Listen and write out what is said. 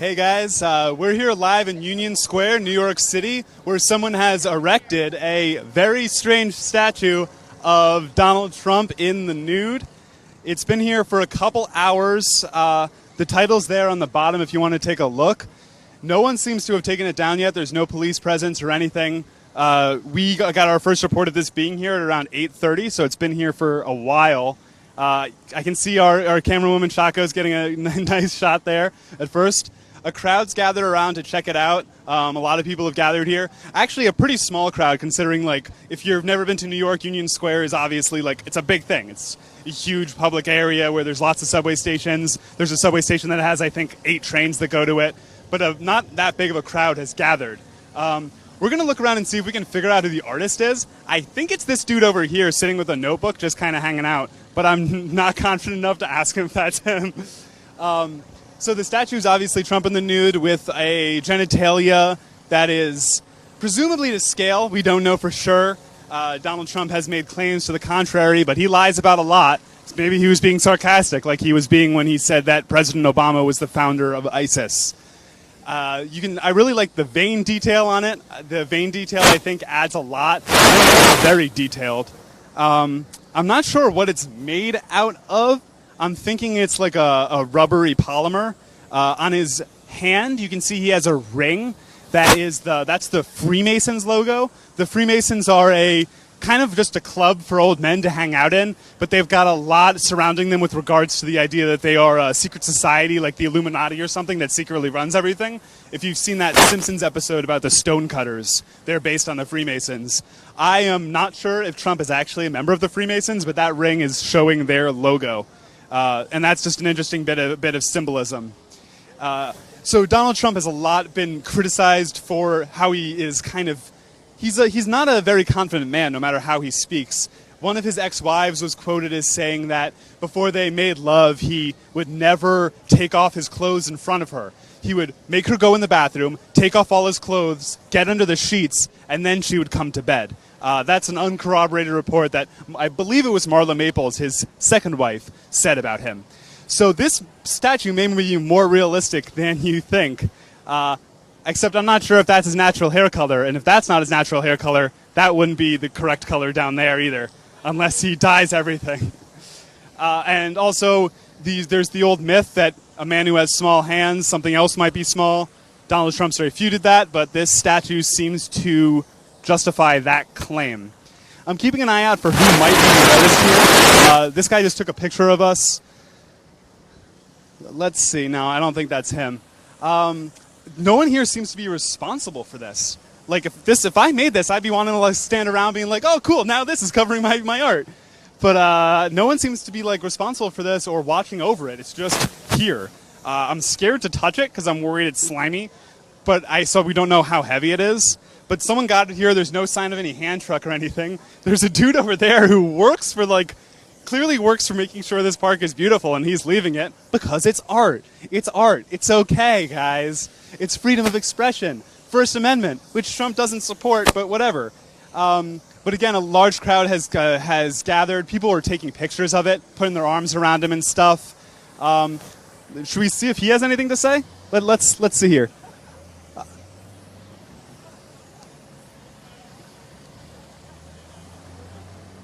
Hey guys, we're here live in Union Square, New York City, where someone has erected a very strange statue of Donald Trump in the nude. It's been here for a couple hours. The title's there on the bottom if you want to take a look. No one seems to have taken it down yet. There's no police presence or anything. We got our first report of this being here at around 8:30, so it's been here for a while. I can see our camerawoman Chaco's getting a nice shot there at first. A crowd's gathered around to check it out. A lot of people have gathered here. Actually, a pretty small crowd considering, like, if you've never been to New York, Union Square is obviously, like, it's a big thing. It's a huge public area where there's lots of subway stations. There's a subway station that has, I think, 8 trains that go to it. But not that big of a crowd has gathered. We're going to look around and see if we can figure out who the artist is. I think it's this dude over here sitting with a notebook just kind of hanging out. But I'm not confident enough to ask him if that's him. So the statue is obviously Trump in the nude with a genitalia that is presumably to scale. We don't know for sure. Donald Trump has made claims to the contrary, but he lies about a lot. Maybe he was being sarcastic, like he was being when he said that President Obama was the founder of ISIS. I really like the vein detail on it. The vein detail, I think, adds a lot. It's very detailed. I'm not sure what it's made out of. I'm thinking it's like a rubbery polymer. On his hand, you can see he has a ring. That's the Freemasons logo. The Freemasons are a kind of just a club for old men to hang out in, but they've got a lot surrounding them with regards to the idea that they are a secret society like the Illuminati or something that secretly runs everything. If you've seen that Simpsons episode about the stonecutters, they're based on the Freemasons. I am not sure if Trump is actually a member of the Freemasons, but that ring is showing their logo. And that's just an interesting bit of symbolism. So Donald Trump has a lot been criticized for how he is kind of... He's not a very confident man, no matter how he speaks. One of his ex-wives was quoted as saying that before they made love, he would never take off his clothes in front of her. He would make her go in the bathroom, take off all his clothes, get under the sheets, and then she would come to bed. That's an uncorroborated report that I believe it was Marla Maples, his second wife, said about him. So this statue may be more realistic than you think. Except I'm not sure if that's his natural hair color, and if that's not his natural hair color, that wouldn't be the correct color down there either, unless he dyes everything. And also, there's the old myth that a man who has small hands, something else might be small. Donald Trump's refuted that, but this statue seems to justify that claim. I'm keeping an eye out for who might be the artist here. This guy just took a picture of us. Let's see. No, I don't think that's him. No one here seems to be responsible for this. Like, if I made this, I'd be wanting to like stand around being like, oh, cool, now this is covering my art. But no one seems to be like responsible for this or watching over it. It's just here. I'm scared to touch it because I'm worried it's slimy. But so we don't know how heavy it is. But someone got it here. There's no sign of any hand truck or anything. There's a dude over there who clearly works for making sure this park is beautiful, and he's leaving it because it's art. It's art. It's okay, guys. It's freedom of expression. First Amendment, which Trump doesn't support, but whatever. But again, a large crowd has gathered. People are taking pictures of it, putting their arms around him and stuff. Should we see if he has anything to say? Let's see here.